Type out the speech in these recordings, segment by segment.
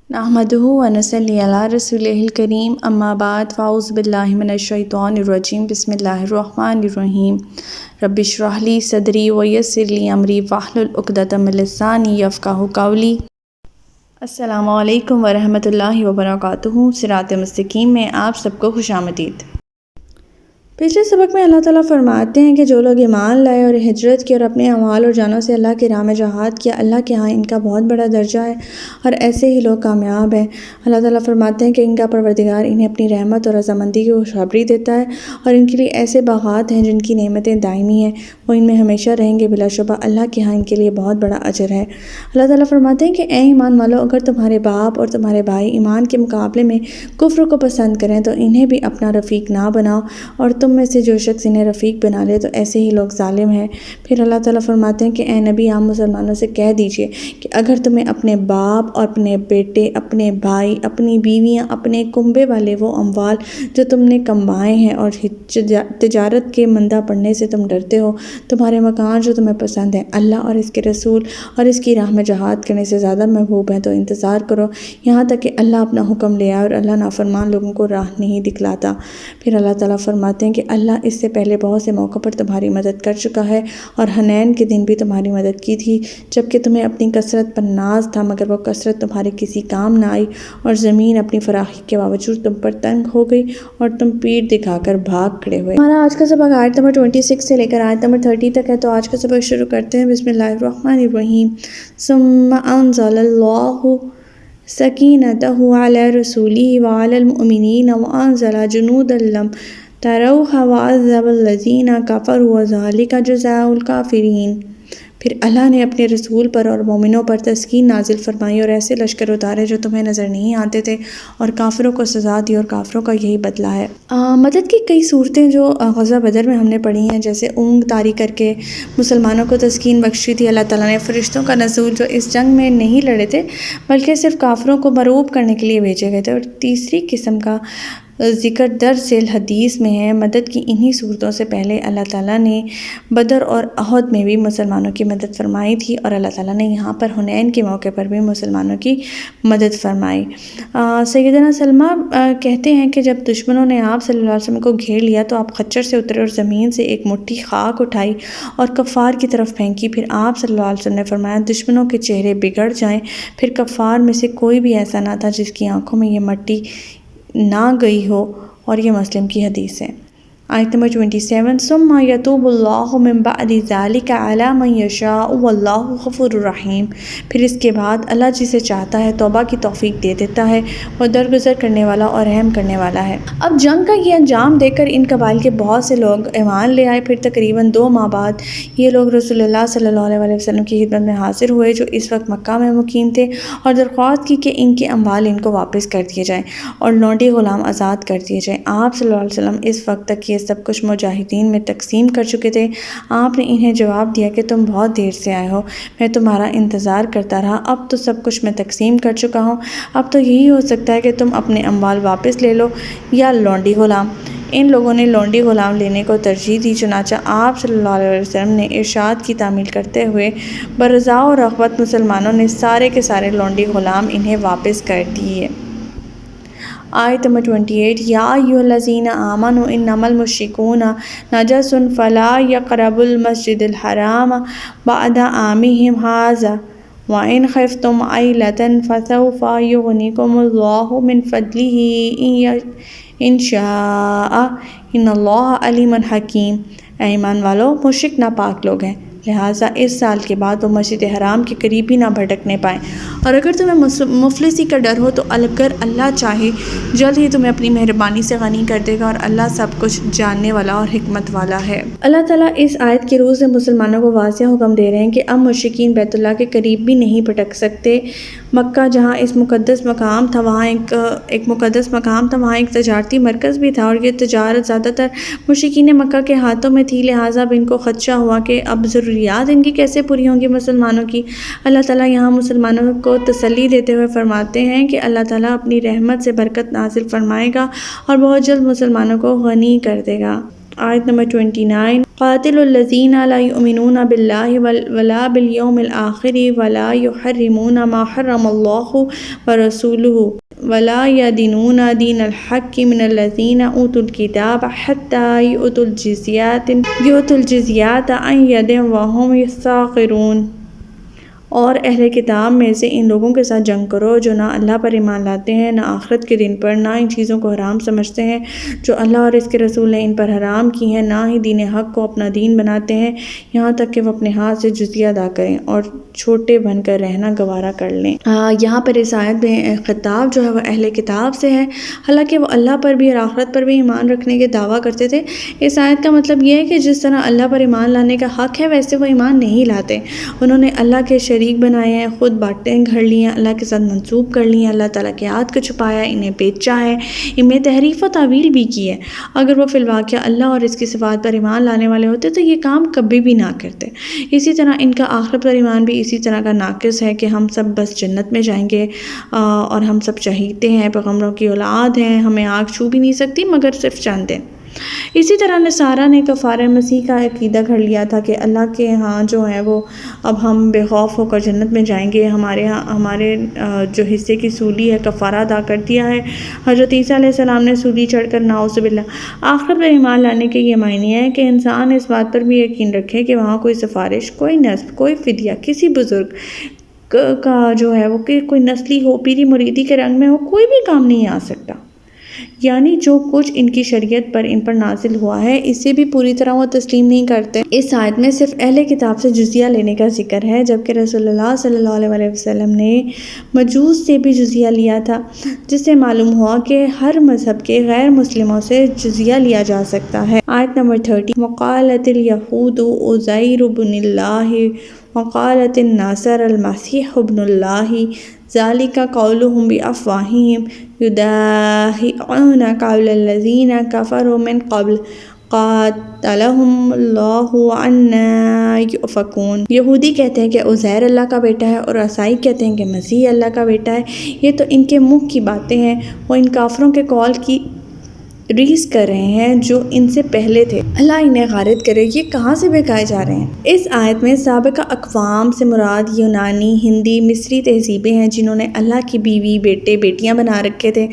نحمدہ ونصلی علی رسولہ الکریم اما بعد فاعوذ باللہ من الشیطان الرجیم بسم اللہ الرحمن الرحیم رب اشرح لی صدری ویسر لی امری واحلل عقدۃ من لسانی یفقہوا قولی۔ السلام علیکم ورحمۃ اللہ وبرکاتہ۔ صراط مستقیم میں آپ سب کو خوش آمدید۔ پچھلے سبق میں اللہ تعالیٰ فرماتے ہیں کہ جو لوگ ایمان لائے اور ہجرت کی اور اپنے اموال اور جانوں سے اللہ کی راہ میں جہاد کیا، اللہ کے ہاں ان کا بہت بڑا درجہ ہے اور ایسے ہی لوگ کامیاب ہیں۔ اللہ تعالیٰ فرماتے ہیں کہ ان کا پروردگار انہیں اپنی رحمت اور رضامندی کی خوشخبری دیتا ہے اور ان کے لیے ایسے باغات ہیں جن کی نعمتیں دائمی ہیں، وہ ان میں ہمیشہ رہیں گے، بلا شبہ اللہ کے ہاں ان کے لیے بہت بڑا اجر ہے۔ اللہ تعالیٰ فرماتے ہیں کہ اے ایمان والو، اگر تمہارے باپ اور تمہارے بھائی ایمان کے مقابلے میں کفر کو پسند کریں تو انہیں بھی اپنا رفیق نہ بناؤ، اور تم میں سے جو شخص انہیں رفیق بنا لے تو ایسے ہی لوگ ظالم ہیں۔ پھر اللہ تعالیٰ فرماتے ہیں کہ اے نبی، عام مسلمانوں سے کہہ دیجئے کہ اگر تمہیں اپنے باپ اور اپنے بیٹے، اپنے بھائی، اپنی بیویاں، اپنے کنبے والے وہ اموال جو تم نے کمائے ہیں اور تجارت کے مندہ پڑنے سے تم ڈرتے ہو، تمہارے مکان جو تمہیں پسند ہیں، اللہ اور اس کے رسول اور اس کی راہ میں جہاد کرنے سے زیادہ محبوب ہیں، تو انتظار کرو یہاں تک کہ اللہ اپنا حکم لے آئے، اور اللہ نافرمان لوگوں کو راہ نہیں دکھلاتا۔ پھر اللہ تعالیٰ فرماتے ہیں کہ اللہ اس سے پہلے بہت سے موقع پر تمہاری مدد کر چکا ہے اور حنین کے دن بھی تمہاری مدد کی تھی، جبکہ تمہیں اپنی کثرت پر ناز تھا، مگر وہ کثرت تمہارے کسی کام نہ آئی، اور زمین اپنی فراخی کے باوجود تم پر تنگ ہو گئی اور تم پیٹھ دکھا کر بھاگ کھڑے ہوئے۔ ہمارا آج کا سبق آیت نمبر 26 سے لے کر آیت نمبر 30 تک ہے، تو آج کا سبق شروع کرتے ہیں۔ بسم اللہ الرحمن الرحیم۔ ثم انزل اللہ سکینتہ علی رسولہ وعلی المؤمنین وانزل جنودا لم تروها وعذب الذین کفروا وذلک جزاء الکافرین۔ پھر اللہ نے اپنے رسول پر اور مومنوں پر تسکین نازل فرمائی اور ایسے لشکر اتارے جو تمہیں نظر نہیں آتے تھے، اور کافروں کو سزا دی، اور کافروں کا یہی بدلہ ہے۔ مدد کی کئی صورتیں جو غزوہ بدر میں ہم نے پڑھی ہیں، جیسے اونگ طاری کر کے مسلمانوں کو تسکین بخشی تھی اللہ تعالیٰ نے، فرشتوں کا نزول جو اس جنگ میں نہیں لڑے تھے بلکہ صرف کافروں کو مرعوب کرنے کے لیے بھیجے گئے تھے، اور تیسری قسم کا ذکر درس الحدیث میں ہے۔ مدد کی انہی صورتوں سے پہلے اللہ تعالیٰ نے بدر اور احد میں بھی مسلمانوں کی مدد فرمائی تھی، اور اللہ تعالیٰ نے یہاں پر حنین کے موقع پر بھی مسلمانوں کی مدد فرمائی۔ سیدنا سلمہ کہتے ہیں کہ جب دشمنوں نے آپ صلی اللہ علیہ وسلم کو گھیر لیا تو آپ خچر سے اترے اور زمین سے ایک مٹھی خاک اٹھائی اور کفار کی طرف پھینکی۔ پھر آپ صلی اللہ علیہ وسلم نے فرمایا دشمنوں کے چہرے بگڑ جائیں۔ پھر کفار میں سے کوئی بھی ایسا نہ تھا جس کی آنکھوں میں یہ مٹی نہ گئی ہو، اور یہ مسلم کی حدیث ہے۔ آیت نمبر 27۔ ثم یتوب اللہ من بعد ذلک علی من یشاء واللہ غفور رحیم۔ پھر اس کے بعد اللہ جسے چاہتا ہے توبہ کی توفیق دے دیتا ہے، وہ درگزر کرنے والا اور رحم کرنے والا ہے۔ اب جنگ کا یہ انجام دیکھ کر ان قبائل کے بہت سے لوگ ایمان لے آئے۔ پھر تقریباً 2 ماہ بعد یہ لوگ رسول اللہ صلی اللہ علیہ وسلم کی خدمت میں حاضر ہوئے، جو اس وقت مکہ میں مقیم تھے، اور درخواست کی کہ ان کے اموال ان کو واپس کر دیے جائیں اور لونڈی غلام آزاد کر دیے جائیں۔ آپ صلی اللہ علیہ وسلم اس وقت تک یہ سب کچھ مجاہدین میں تقسیم کر چکے تھے۔ آپ نے انہیں جواب دیا کہ تم بہت دیر سے آئے ہو، میں تمہارا انتظار کرتا رہا، اب تو سب کچھ میں تقسیم کر چکا ہوں، اب تو یہی ہو سکتا ہے کہ تم اپنے اموال واپس لے لو یا لونڈی غلام۔ ان لوگوں نے لونڈی غلام لینے کو ترجیح دی، چنانچہ آپ صلی اللہ علیہ وسلم نے ارشاد کی تعمیل کرتے ہوئے برضا و رغبت مسلمانوں نے سارے کے سارے لونڈی غلام انہیں واپس کر دیے۔ آیت نمبر 28۔ یا ایھا الذین آمنوا انما المشرکون نجس فلا یقربوا المسجد الحرام بعد عامهم ھذا وإن خفتم عیلۃ فسوف یغنیکم اللہ من فضلہ ان شاء ان اللہ علیم حکیم۔ اے ایمان والو، مشرک ناپاک لوگ ہیں، لہٰذا اس سال کے بعد وہ مسجد حرام کے قریب بھی نہ بھٹکنے پائیں، اور اگر تمہیں مفلسی کا ڈر ہو تو اگر اللہ چاہے جلد ہی تمہیں اپنی مہربانی سے غنی کر دے گا، اور اللہ سب کچھ جاننے والا اور حکمت والا ہے۔ اللہ تعالیٰ اس آیت کی روح سے مسلمانوں کو واضح حکم دے رہے ہیں کہ اب مشرکین بیت اللہ کے قریب بھی نہیں بھٹک سکتے۔ مکہ جہاں اس مقدس مقام تھا، وہاں ایک مقدس مقام تھا، وہاں ایک تجارتی مرکز بھی تھا، اور یہ تجارت زیادہ تر مشرکین مکہ کے ہاتھوں میں تھی، لہٰذا اب ان کو خدشہ ہوا کہ اب ضروریات ان کی کیسے پوری ہوں گی مسلمانوں کی۔ اللہ تعالیٰ یہاں مسلمانوں کو تسلی دیتے ہوئے فرماتے ہیں کہ اللہ تعالیٰ اپنی رحمت سے برکت نازل فرمائے گا اور بہت جلد مسلمانوں کو غنی کر دے گا۔ آیت نمبر 29 قاتل الذین لا یؤمنون باللہ ولا بالیوم الآخر ولا یحرمون ما حرم اللہ ورسولہ ولا یدینون دین الحق من الذین اوتوا الکتاب حتی یؤتوا الجزیات عن ید وهم صاغرون۔ اور اہل کتاب میں سے ان لوگوں کے ساتھ جنگ کرو جو نہ اللہ پر ایمان لاتے ہیں نہ آخرت کے دن پر، نہ ان چیزوں کو حرام سمجھتے ہیں جو اللہ اور اس کے رسول نے ان پر حرام کی ہیں، نہ ہی دین حق کو اپنا دین بناتے ہیں یہاں تک کہ وہ اپنے ہاتھ سے جزیہ ادا کریں اور چھوٹے بن کر رہنا گوارا کر لیں۔ یہاں پر اس آیت میں خطاب جو ہے وہ اہل کتاب سے ہے، حالانکہ وہ اللہ پر بھی اور آخرت پر بھی ایمان رکھنے کے دعویٰ کرتے تھے۔ اس آیت کا مطلب یہ ہے کہ جس طرح اللہ پر ایمان لانے کا حق ہے ویسے وہ ایمان نہیں لاتے، انہوں نے اللہ کے شریک بنائے ہیں، خود باتیں گھڑ لی ہیں، اللہ کے ساتھ منسوب کر لی ہیں، اللہ تعالیٰ کی آیات کو چھپایا، انہیں بیچا ہے، ان میں تحریف و تعویل بھی کی ہے۔ اگر وہ فی الواقع اللہ اور اس کی صفات پر ایمان لانے والے ہوتے تو یہ کام کبھی بھی نہ کرتے۔ اسی طرح ان کا آخرت پر ایمان بھی اسی طرح کا ناقص ہے کہ ہم سب بس جنت میں جائیں گے اور ہم سب شہیدے ہیں، پیغمبروں کی اولاد ہیں، ہمیں آگ چھو بھی نہیں سکتی مگر صرف چند دن۔ اسی طرح نصارہ نے کفار مسیح کا عقیدہ گھڑ لیا تھا کہ اللہ کے ہاں جو ہے وہ اب ہم بے خوف ہو کر جنت میں جائیں گے، ہمارے جو حصے کی سولی ہے کفارہ ادا کر دیا ہے۔ حضرت عیسیٰ علیہ السلام نے سولی چڑھ کر نعوذ باللہ۔ آخرت پر ایمان لانے کے یہ معنی ہے کہ انسان اس بات پر بھی یقین رکھے کہ وہاں کوئی سفارش، کوئی نسب، کوئی فدیہ کسی بزرگ کا جو ہے وہ کہ کوئی نسلی ہو، پیری مریدی کے رنگ میں ہو، کوئی بھی کام نہیں آ سکتا۔ یعنی جو کچھ ان کی شریعت پر ان پر نازل ہوا ہے اسے بھی پوری طرح وہ تسلیم نہیں کرتے۔ اس آیت میں صرف اہل کتاب سے جزیہ لینے کا ذکر ہے، جبکہ رسول اللہ صلی اللہ علیہ وسلم نے مجوس سے بھی جزیہ لیا تھا، جس سے معلوم ہوا کہ ہر مذہب کے غیر مسلموں سے جزیہ لیا جا سکتا ہے۔ آیت نمبر 30 وقالت الیہود عزیر بن اللہ وقالت النصارى المسیح ابن اللہ ذلك قولهم بأفواہہم یداہئون قول الذین کفروا من قبل قاتلہم اللہ عنا یؤفکون۔ یہودی کہتے ہیں کہ عزیر اللہ کا بیٹا ہے اور عیسائی کہتے ہیں کہ مسیح اللہ کا بیٹا ہے۔ یہ تو ان کے منہ کی باتیں ہیں، وہ ان کافروں کے قول کی ریس کر رہے ہیں جو ان سے پہلے تھے، اللہ انہیں غارت کرے۔ یہ کہاں سے بہکائے جا رہے ہیں؟ اس آیت میں سابقہ اقوام سے مراد یونانی، ہندی، مصری تہذیبیں ہیں جنہوں نے اللہ کی بیوی، بیٹے، بیٹیاں بنا رکھے تھے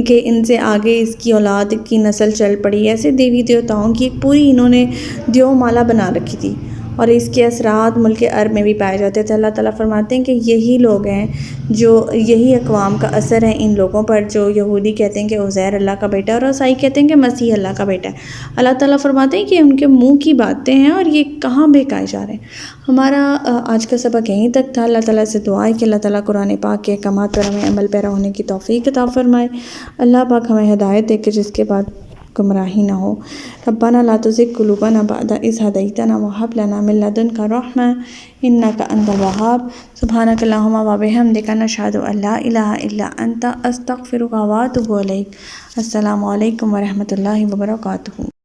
کہ ان سے آگے اس کی اولاد کی نسل چل پڑی۔ ایسے دیوی دیوتاؤں کی ایک پوری انہوں نے دیو مالا بنا رکھی تھی اور اس کے اثرات ملک عرب میں بھی پائے جاتے تھے۔ اللہ تعالیٰ فرماتے ہیں کہ یہی لوگ ہیں جو یہی اقوام کا اثر ہے ان لوگوں پر جو یہودی کہتے ہیں کہ عزیر اللہ کا بیٹا ہے اور عیسائی کہتے ہیں کہ مسیح اللہ کا بیٹا ہے۔ اللہ تعالیٰ فرماتے ہیں کہ ان کے منہ کی باتیں ہیں اور یہ کہاں بہکائے جا رہے ہیں۔ ہمارا آج کا سبق یہیں تک تھا۔ اللہ تعالیٰ سے دعا ہے کہ اللہ تعالیٰ قرآن پاک کے احکامات پر ہمیں عمل پیرا ہونے کی توفیق عطا فرمائے۔ اللہ پاک ہمیں ہدایت دے کہ جس کے بعد گمراہی نہ ہو۔ ربنا لا تزغ قلوبنا بعد إذ هديتنا وهب لنا من لدنك رحمة إنك أنت الوهاب۔ سبحانك اللهم وبحمدك نشهد أن لا إله إلا أنت أستغفرك وأتوب إليك۔ السلام علیکم ورحمۃ اللہ وبرکاتہ۔